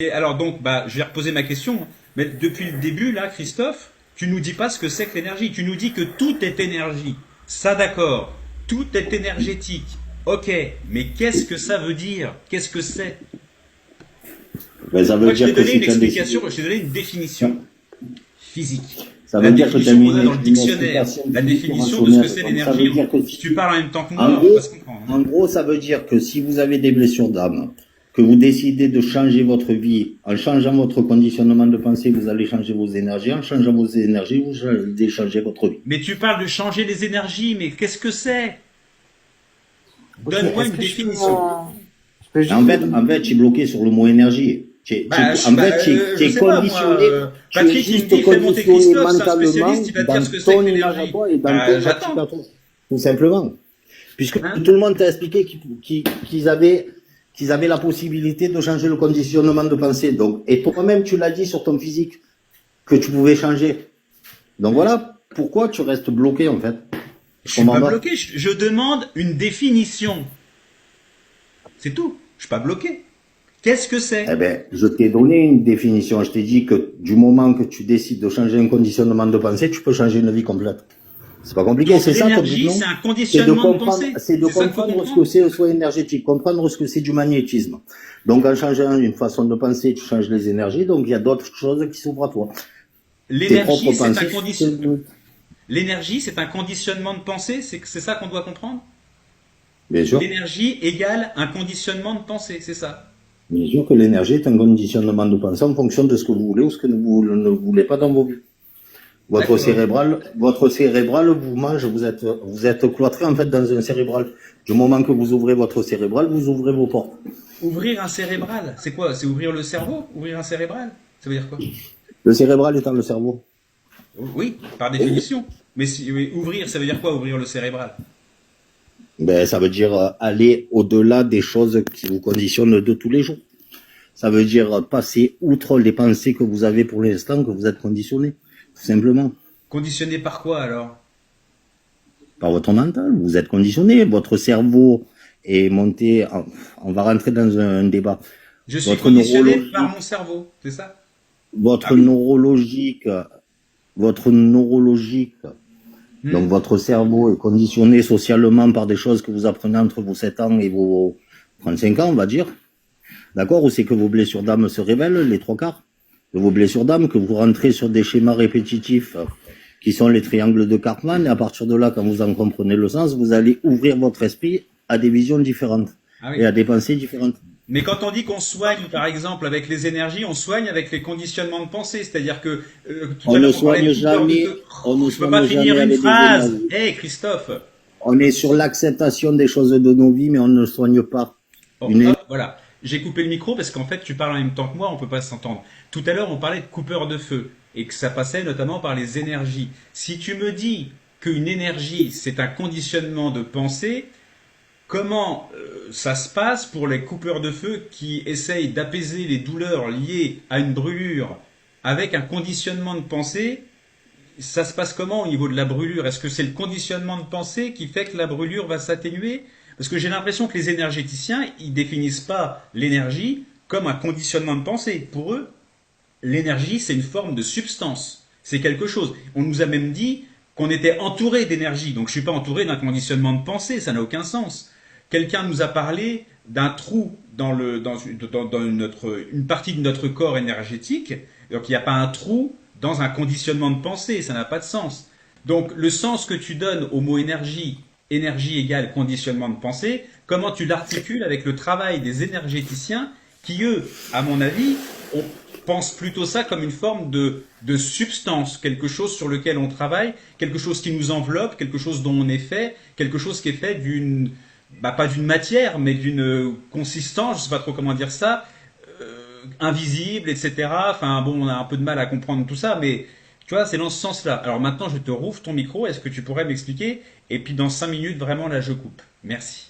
Et alors donc, je vais reposer ma question. Mais depuis le début, là, Christophe, tu nous dis pas ce que c'est que l'énergie. Tu nous dis que tout est énergie. Ça, d'accord. Tout est énergétique. Ok, mais qu'est-ce que ça veut dire? Qu'est-ce que c'est? Ben, ça veut Moi, je t'ai dire que donné si une tu as explication, décidé, je t'ai donné une définition physique. ça La veut dire que tu as définition mis qu'on a dans le une dictionnaire. explication La physique et définition de ce que rationnelle. c'est Donc, ça veut l'énergie. dire que Si tu parles en même temps que en moi, on va pas gros, se comprendre, hein. en gros, ça veut dire que si vous avez des blessures d'âme, que vous décidez de changer votre vie, en changeant votre conditionnement de pensée, vous allez changer vos énergies. En changeant vos énergies, vous allez changer votre vie. Mais tu parles de changer les énergies, mais qu'est-ce que c'est? Ok, Donne-moi est-ce une que définition. je peux juste En fait, tu es bloqué sur le mot énergie. En fait, tu Je es sais pas moi. conditionné, tu es Patrick, il me juste dit, fais monter conditionné Christophe, c'est un mentalement spécialiste, il va te dire dans ce que c'est que ton image à l'énergie. toi et dans ton pratique à J'attends. toi. Tout simplement. Puisque Hein? tout le monde t'a expliqué qu'ils avaient la possibilité de changer le conditionnement de pensée. Donc, et toi-même, tu l'as dit sur ton physique, que tu pouvais changer. Donc voilà pourquoi tu restes bloqué, en fait. Je suis pas bloqué, je demande une définition. C'est tout. Je suis pas bloqué. Qu'est-ce que c'est? Eh ben, je t'ai donné une définition. Je t'ai dit que du moment que tu décides de changer un conditionnement de pensée, tu peux changer une vie complète. C'est pas compliqué, Donc c'est ça ton but, l'énergie, non? c'est un C'est de conditionnement de comprendre, pensée. c'est de C'est ça qu'il faut comprendre ce que comprendre. c'est le soin énergétique, comprendre ce que c'est du magnétisme. Donc, en changeant une façon de penser, tu changes les énergies, donc il y a d'autres choses qui s'ouvrent à toi. Tes propres L'énergie, c'est un pensées, L'énergie, c'est un conditionnement de pensée. C'est ça qu'on doit comprendre? bien sûr. L'énergie égale un conditionnement de pensée, c'est ça. Bien sûr que l'énergie est un conditionnement de pensée en fonction de ce que vous voulez ou ce que vous ne voulez pas dans vos vies. Votre cérébral vous mange, vous êtes cloîtré en fait dans un cérébral. Du moment que vous ouvrez votre cérébral, vous ouvrez vos portes. Ouvrir un cérébral, c'est quoi? C'est ouvrir le cerveau? Ouvrir un cérébral? Ça veut dire quoi? Le cérébral étant le cerveau. Oui, par définition. Mais ouvrir, ça veut dire quoi, ouvrir le cérébral? Ben, ça veut dire aller au-delà des choses qui vous conditionnent de tous les jours. Ça veut dire passer outre les pensées que vous avez pour l'instant, que vous êtes conditionné. Tout simplement. Conditionné par quoi alors? Par votre mental, vous êtes conditionné. Votre cerveau est monté. On va rentrer dans un débat. Je suis Votre conditionné neurologie, par mon cerveau, c'est ça? Ah votre oui. neurologique, votre neurologique. Donc Hmm. votre cerveau est conditionné socialement par des choses que vous apprenez entre vos 7 ans et vos 35 ans, on va dire. D'accord? Ou c'est que vos blessures d'âme se révèlent, les trois quarts de vos blessures d'âme, que vous rentrez sur des schémas répétitifs qui sont les triangles de Karpman, et à partir de là, quand vous en comprenez le sens, vous allez ouvrir votre esprit à des visions différentes Ah et oui. à des pensées différentes. Mais quand on dit qu'on soigne, par exemple, avec les énergies, on soigne avec les conditionnements de pensée. C'est-à-dire que tout à On ne l'heure, on parlait soigne de coupeur de jamais, feu. on ne Je peux pas soigne finir jamais une avec des phrase. énergies. Hé, Christophe. On est sur l'acceptation des choses de nos vies, mais on ne soigne pas Oh, une hop, voilà. J'ai coupé le micro parce qu'en fait, tu parles en même temps que moi, on peut pas s'entendre. Tout à l'heure, on parlait de coupeur de feu et que ça passait notamment par les énergies. Si tu me dis qu'une énergie, c'est un conditionnement de pensée, comment ça se passe pour les coupeurs de feu qui essayent d'apaiser les douleurs liées à une brûlure avec un conditionnement de pensée? Ça se passe comment au niveau de la brûlure? Est-ce que c'est le conditionnement de pensée qui fait que la brûlure va s'atténuer? Parce que j'ai l'impression que les énergéticiens, ils définissent pas l'énergie comme un conditionnement de pensée. Pour eux, l'énergie, c'est une forme de substance. C'est quelque chose. On nous a même dit qu'on était entouré d'énergie. Donc je suis pas entouré d'un conditionnement de pensée. Ça n'a aucun sens. Quelqu'un nous a parlé d'un trou dans une partie de notre corps énergétique. Donc il n'y a pas un trou dans un conditionnement de pensée. Ça n'a pas de sens. Donc le sens que tu donnes au mot énergie, énergie égale conditionnement de pensée, comment tu l'articules avec le travail des énergéticiens qui, eux, à mon avis, on pense plutôt ça comme une forme de substance, quelque chose sur lequel on travaille, quelque chose qui nous enveloppe, quelque chose dont on est fait, quelque chose qui est fait d'une, pas d'une matière, mais d'une consistance, je sais pas trop comment dire ça, invisible, etc. Enfin bon, on a un peu de mal à comprendre tout ça, mais tu vois, c'est dans ce sens-là. Alors maintenant, je te rouvre ton micro, est-ce que tu pourrais m'expliquer? Et puis dans 5 minutes, vraiment, là, je coupe. Merci.